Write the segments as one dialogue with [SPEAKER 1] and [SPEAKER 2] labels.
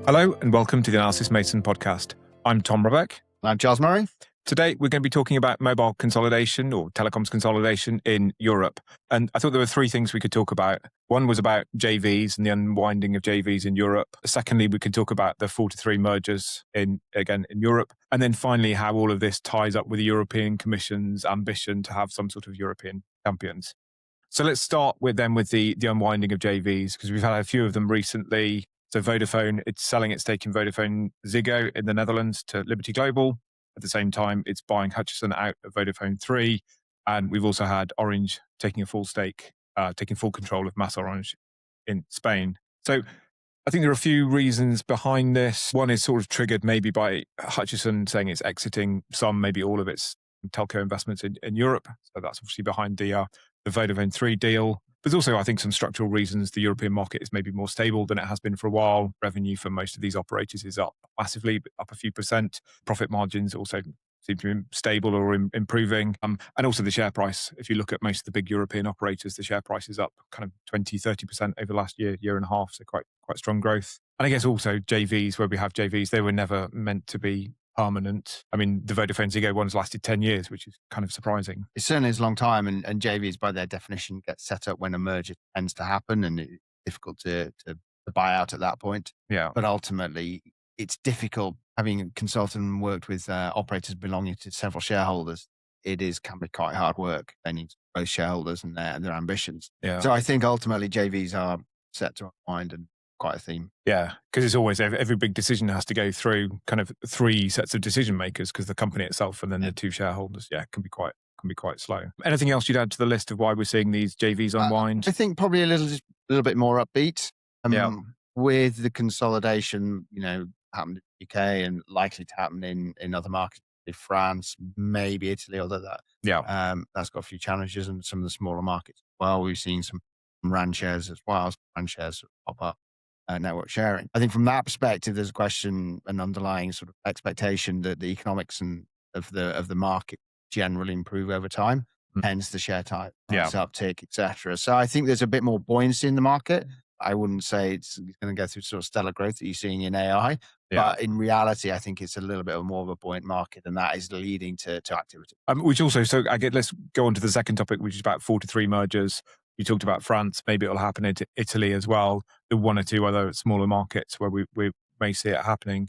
[SPEAKER 1] Hello and welcome to the Analysys Mason podcast. I'm Tom Rebbeck.
[SPEAKER 2] I'm Charles Murray.
[SPEAKER 1] Today we're going to be talking about mobile consolidation or telecoms consolidation in Europe. And I thought there were three things we could talk about. One was about JVs and the unwinding of JVs in Europe. Secondly, we could talk about the 4-3 mergers in Europe. And then finally, how all of this ties up with the European Commission's ambition to have some sort of European champions. So let's start with the unwinding of JVs, because we've had a few of them recently. So Vodafone, it's selling its stake in VodafoneZiggo in the Netherlands to Liberty Global. At the same time, it's buying Hutchison out of VodafoneThree. And we've also had Orange taking a full stake, taking full control of MasOrange in Spain. So I think there are a few reasons behind this. One is sort of triggered maybe by Hutchison saying it's exiting some, maybe all of its telco investments in Europe. So that's obviously behind the VodafoneThree deal. There's also, I think, some structural reasons. The European market is maybe more stable than it has been for a while. Revenue for most of these operators is up massively, up a few percent. Profit margins also seem to be stable or improving. And also the share price. If you look at most of the big European operators, the share price is up kind of 20, 30% over the last year and a half. So quite strong growth. And I guess also JVs, where we have JVs, they were never meant to be permanent. I mean, the VodafoneZiggo one's lasted 10 years, which is kind of surprising.
[SPEAKER 2] It certainly is a long time, and JVs, by their definition, get set up when a merger tends to happen, and it's difficult to buy out at that point.
[SPEAKER 1] Yeah.
[SPEAKER 2] But ultimately, it's difficult having consulted and worked with operators belonging to several shareholders. Can be quite hard work. They need both shareholders and their ambitions.
[SPEAKER 1] Yeah.
[SPEAKER 2] So I think ultimately JVs are set to unwind, and quite a theme.
[SPEAKER 1] Yeah, because it's always every big decision has to go through kind of three sets of decision makers, because the company itself and then the two shareholders, can be quite slow. Anything else you'd add to the list of why we're seeing these JVs unwind?
[SPEAKER 2] I think probably a little bit more upbeat. With the consolidation, happened in the UK and likely to happen in other markets, in France, maybe Italy, although that's got a few challenges, and some of the smaller markets as well. We've seen some RAN shares as well, RAN shares pop up. Network sharing. I think from that perspective, there's a question, an underlying sort of expectation that the economics of the market generally improve over time, hence the share type, uptick, etc. So I think there's a bit more buoyancy in the market. I wouldn't say it's going to go through sort of stellar growth that you're seeing in AI, but in reality, I think it's a little bit more of a buoyant market, and that is leading to activity.
[SPEAKER 1] Which also, so I guess let's go on to the second topic, which is about 4-3 mergers. You talked about France, maybe it'll happen in Italy as well. The one or two other smaller markets where we may see it happening.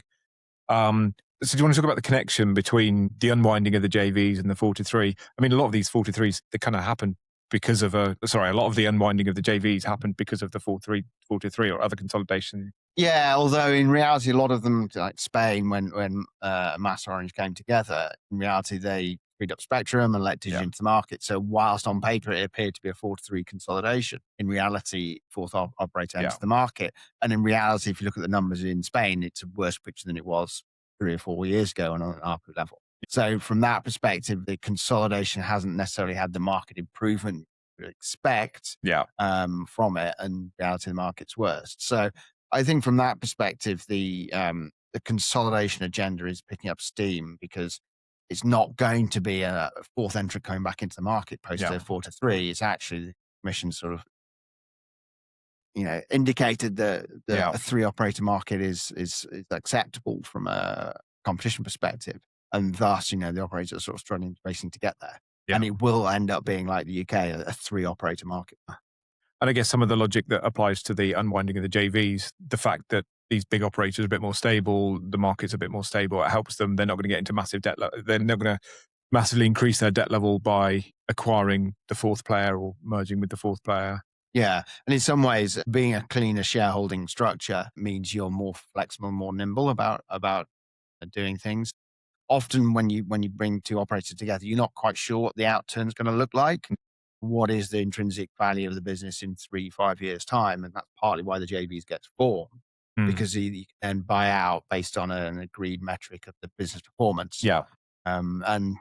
[SPEAKER 1] So do you want to talk about the connection between the unwinding of the JVs and the 4-3? I mean, a lot of these 4-3s, they kind of happen because of a lot of the unwinding of the JVs happened because of the 4-3 or other consolidation. Yeah,
[SPEAKER 2] although in reality, a lot of them, like Spain, when MasOrange came together, in reality, they freed up spectrum and let Digi into the market. So whilst on paper it appeared to be a 4-3 consolidation, in reality, fourth operator entered the market. And in reality, if you look at the numbers in Spain, it's a worse picture than it was 3 or 4 years ago on an ARPU level. So from that perspective, the consolidation hasn't necessarily had the market improvement you expect from it, and in reality, the market's worse. So I think from that perspective, the consolidation agenda is picking up steam, because it's not going to be a fourth entrant coming back into the market post their 4-3. It's actually the Commission sort of, indicated that a 3-operator market is acceptable from a competition perspective, and thus, the operators are sort of struggling, racing to get there, and it will end up being like the UK, a 3-operator market.
[SPEAKER 1] And I guess some of the logic that applies to the unwinding of the JVs, the fact that these big operators are a bit more stable, the market's a bit more stable, it helps them. They're not going to get into massive debt. They're not going to massively increase their debt level by acquiring the fourth player or merging with the fourth player.
[SPEAKER 2] Yeah. And in some ways, being a cleaner shareholding structure means you're more flexible, more nimble about doing things. Often when you bring two operators together, you're not quite sure what the outturn's going to look like. What is the intrinsic value of the business in 3-5 years' time? And that's partly why the JVs get formed, because you can buy out based on an agreed metric of the business performance. And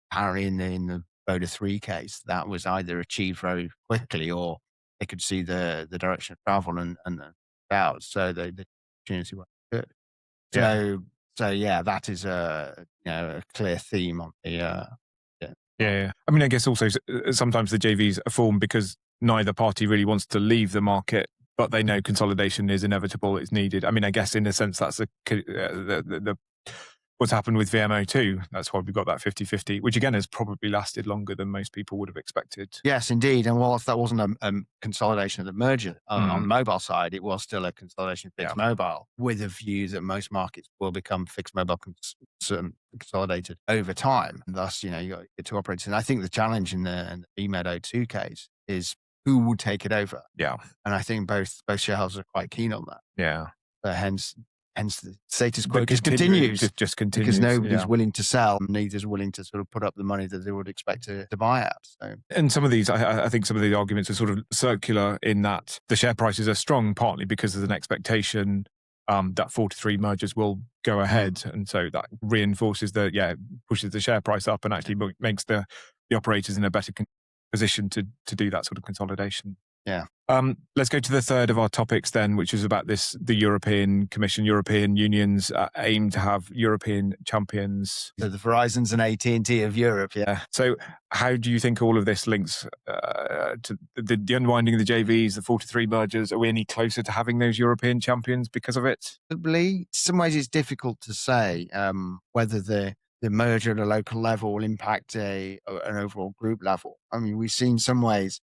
[SPEAKER 2] apparently in the Voda3 case, that was either achieved very quickly, or they could see the direction of travel and out. So the opportunity was good. So that is a clear theme on the.
[SPEAKER 1] I mean, I guess also sometimes the JVs are formed because neither party really wants to leave the market, but they know consolidation is inevitable, it's needed. I mean, I guess in a sense that's what's happened with VMO2. That's why we've got that 50-50, which again has probably lasted longer than most people would have expected.
[SPEAKER 2] Yes, indeed. And whilst that wasn't a consolidation of the merger on the mobile side, it was still a consolidation of fixed mobile, with a view that most markets will become fixed mobile consolidated over time. And thus, you got your two operators. And I think the challenge in the VMO2 case is who would take it over.
[SPEAKER 1] Yeah.
[SPEAKER 2] And I think both shareholders are quite keen on that.
[SPEAKER 1] Yeah.
[SPEAKER 2] Hence the status quo just continues.
[SPEAKER 1] Just continues.
[SPEAKER 2] Because nobody's willing to sell, neither's willing to sort of put up the money that they would expect to buy out. So.
[SPEAKER 1] And some of these, I think some of the arguments are sort of circular in that the share prices are strong, partly because there's an expectation that 4-3 mergers will go ahead. And so that reinforces pushes the share price up and actually makes the operators in a better position to do that sort of consolidation.
[SPEAKER 2] Yeah.
[SPEAKER 1] Let's go to the third of our topics then, which is about the European Commission, European unions aim to have European champions.
[SPEAKER 2] So the Verizons and AT&T of Europe, yeah.
[SPEAKER 1] So how do you think all of this links to the unwinding of the JVs, the 4-3 mergers? Are we any closer to having those European champions because of it?
[SPEAKER 2] Probably. In some ways it's difficult to say whether the merger at a local level will impact an overall group level. I mean, we've seen some ways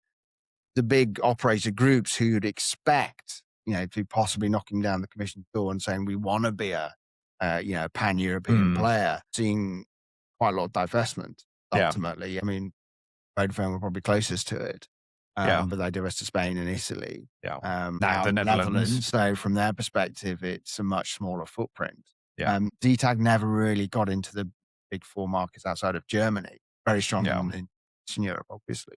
[SPEAKER 2] the big operator groups who'd expect, to be possibly knocking down the Commission's door and saying we want to be a pan-European player, seeing quite a lot of divestment ultimately. Yeah. I mean, Vodafone were probably closest to it, but they divested Spain and Italy.
[SPEAKER 1] Yeah.
[SPEAKER 2] Now
[SPEAKER 1] the Netherlands.
[SPEAKER 2] So from their perspective, it's a much smaller footprint.
[SPEAKER 1] Yeah.
[SPEAKER 2] DTAG never really got into the big four markets outside of Germany. Very strong in Europe, obviously.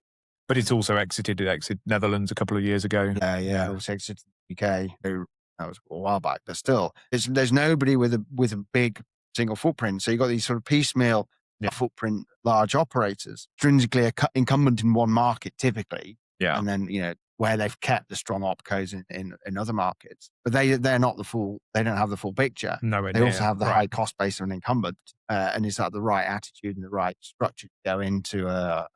[SPEAKER 1] But it's also exited Netherlands a couple of years ago.
[SPEAKER 2] Yeah. It also exited the UK. That was a while back. But still, there's nobody with a big single footprint. So you've got these sort of piecemeal footprint large operators, intrinsically incumbent in one market typically.
[SPEAKER 1] Yeah.
[SPEAKER 2] And then, where they've kept the strong opcos in other markets. But they're not they don't have the full picture.
[SPEAKER 1] Nowhere
[SPEAKER 2] they
[SPEAKER 1] near.
[SPEAKER 2] also have the high cost base of an incumbent. And is that the right attitude and the right structure to go into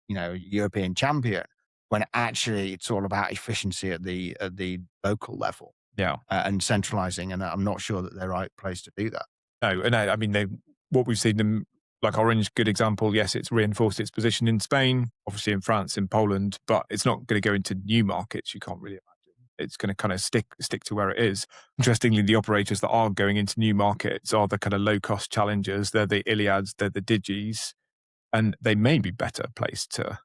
[SPEAKER 2] European champion, when actually it's all about efficiency at the local level, and centralizing. And I'm not sure that they're the right place to do that.
[SPEAKER 1] No, I mean what we've seen them, like Orange, good example. Yes, it's reinforced its position in Spain, obviously in France, in Poland, but it's not going to go into new markets. You can't really imagine. It's going to kind of stick to where it is. Interestingly, the operators that are going into new markets are the kind of low cost challengers. They're the Iliads, they're the Digis. And they may be better placed to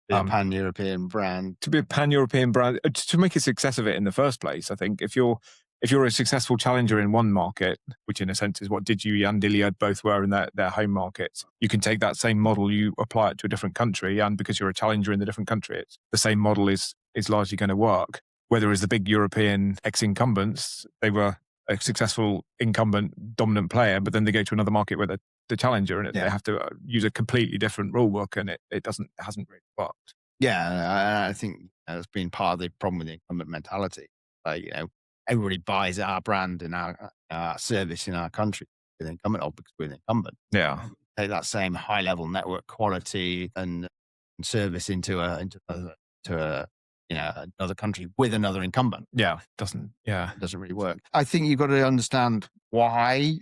[SPEAKER 2] be a pan-European brand.
[SPEAKER 1] To be a pan-European brand, to make a success of it in the first place. I think if you're a successful challenger in one market, which in a sense is what Digi and Iliad both were in their home markets, you can take that same model, you apply it to a different country, and because you're a challenger in the different country, the same model is largely going to work. Whereas the big European ex-incumbents, they were a successful incumbent dominant player, but then they go to another market where they're the challenger, and they have to use a completely different rule book, and it hasn't really worked.
[SPEAKER 2] Yeah, I think that's been part of the problem with the incumbent mentality. Everybody buys our brand and our service in our country with incumbent, or because we're the incumbent.
[SPEAKER 1] Yeah,
[SPEAKER 2] take that same high level network quality and service into another country with another incumbent.
[SPEAKER 1] Doesn't
[SPEAKER 2] really work. I think you've got to understand why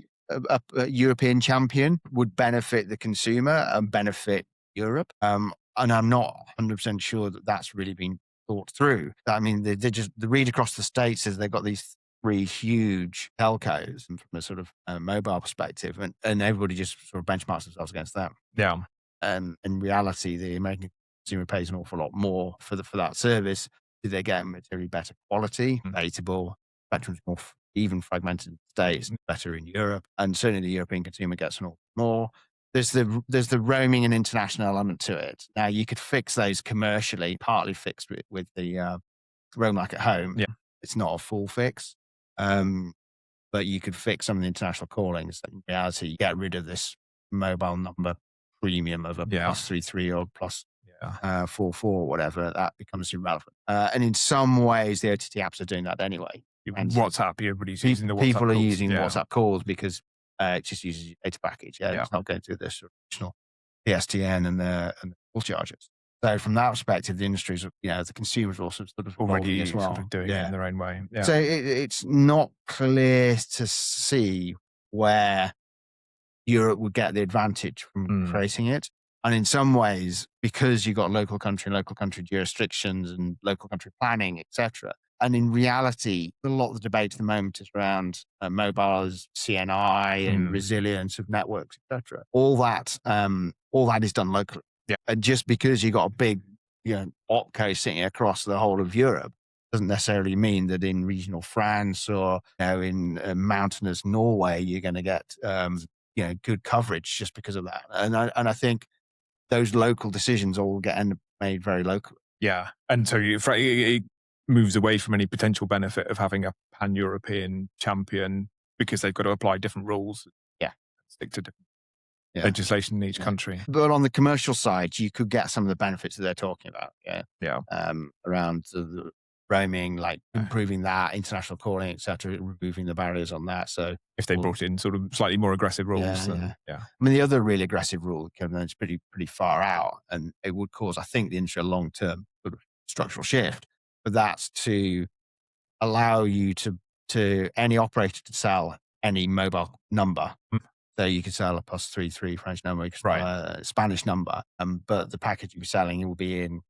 [SPEAKER 2] a European champion would benefit the consumer and benefit Europe. And I'm not 100% sure that that's really been thought through. I mean, the read across the States is they've got these three huge telcos from a sort of mobile perspective, and everybody just sort of benchmarks themselves against them.
[SPEAKER 1] Yeah.
[SPEAKER 2] And in reality, the American consumer pays an awful lot more for that service. Do they get materially better quality? Debatable. Spectrum's more even fragmented in the States, better in Europe, and certainly the European consumer gets an awful more. There's the roaming and international element to it. Now you could fix those commercially, partly fixed with the roam like at home.
[SPEAKER 1] Yeah,
[SPEAKER 2] it's not a full fix, but you could fix some of the international callings. In reality, you get rid of this mobile number premium of a +33 or +44 or whatever. That becomes irrelevant. And in some ways, the OTT apps are doing that anyway.
[SPEAKER 1] And WhatsApp, everybody's using the WhatsApp
[SPEAKER 2] people
[SPEAKER 1] calls.
[SPEAKER 2] Are using WhatsApp calls because it just uses your data package. It's not going through the traditional PSTN and the call charges. So from that perspective, the industry's, the consumers are also sort of
[SPEAKER 1] Already
[SPEAKER 2] as well.
[SPEAKER 1] sort of doing it in their own way. Yeah.
[SPEAKER 2] So it's not clear to see where Europe would get the advantage from creating it. And in some ways, because you've got local country jurisdictions and local country planning, etc. And in reality, a lot of the debate at the moment is around mobiles, CNI, and resilience of networks, etc. All that is done locally.
[SPEAKER 1] Yeah.
[SPEAKER 2] And just because you got a big, opco sitting across the whole of Europe doesn't necessarily mean that in regional France or in mountainous Norway you're going to get good coverage just because of that. And I think those local decisions all end up made very local.
[SPEAKER 1] Yeah, and so it moves away from any potential benefit of having a pan-European champion because they've got to apply different rules.
[SPEAKER 2] Yeah,
[SPEAKER 1] stick to different legislation in each country.
[SPEAKER 2] But on the commercial side, you could get some of the benefits that they're talking about.
[SPEAKER 1] Yeah.
[SPEAKER 2] Around the roaming, like improving that, international calling, etc., removing the barriers on that. So
[SPEAKER 1] if they brought in sort of slightly more aggressive rules,
[SPEAKER 2] I mean, the other really aggressive rule is pretty far out, and it would cause, I think, the industry a long-term sort of structural shift. But that's to allow you to any operator to sell any mobile number. So you could sell a +33 French number, you could sell a Spanish number, but the package you're selling will be in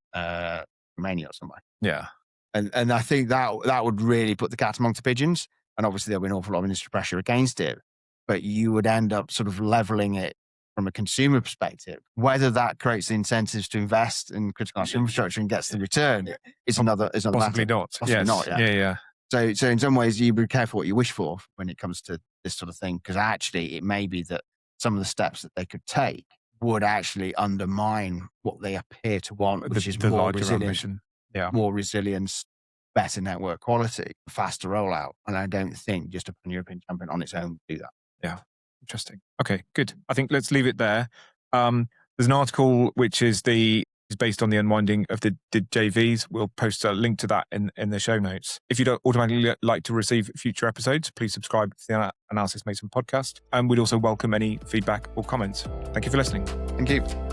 [SPEAKER 2] Romania or somewhere.
[SPEAKER 1] Yeah.
[SPEAKER 2] And I think that would really put the cat amongst the pigeons. And obviously there'll be an awful lot of industry pressure against it. But you would end up sort of leveling it from a consumer perspective. Whether that creates the incentives to invest in critical infrastructure and gets the return is another
[SPEAKER 1] possibly
[SPEAKER 2] matter.
[SPEAKER 1] not.
[SPEAKER 2] Possibly not.
[SPEAKER 1] Yeah.
[SPEAKER 2] So in some ways, you be careful what you wish for when it comes to this sort of thing, because actually it may be that some of the steps that they could take would actually undermine what they appear to want, which is
[SPEAKER 1] the
[SPEAKER 2] more
[SPEAKER 1] larger
[SPEAKER 2] resilience,
[SPEAKER 1] ambition. Yeah.
[SPEAKER 2] more resilience, better network quality, faster rollout. And I don't think just a pan-European champion on its own would do that.
[SPEAKER 1] Yeah. Interesting. Okay, good. I think let's leave it there. There's an article which is based on the unwinding of the JVs. We'll post a link to that in the show notes. If you don't automatically like to receive future episodes, please subscribe to the Analysis Mason podcast. And we'd also welcome any feedback or comments. Thank you for listening.
[SPEAKER 2] Thank you.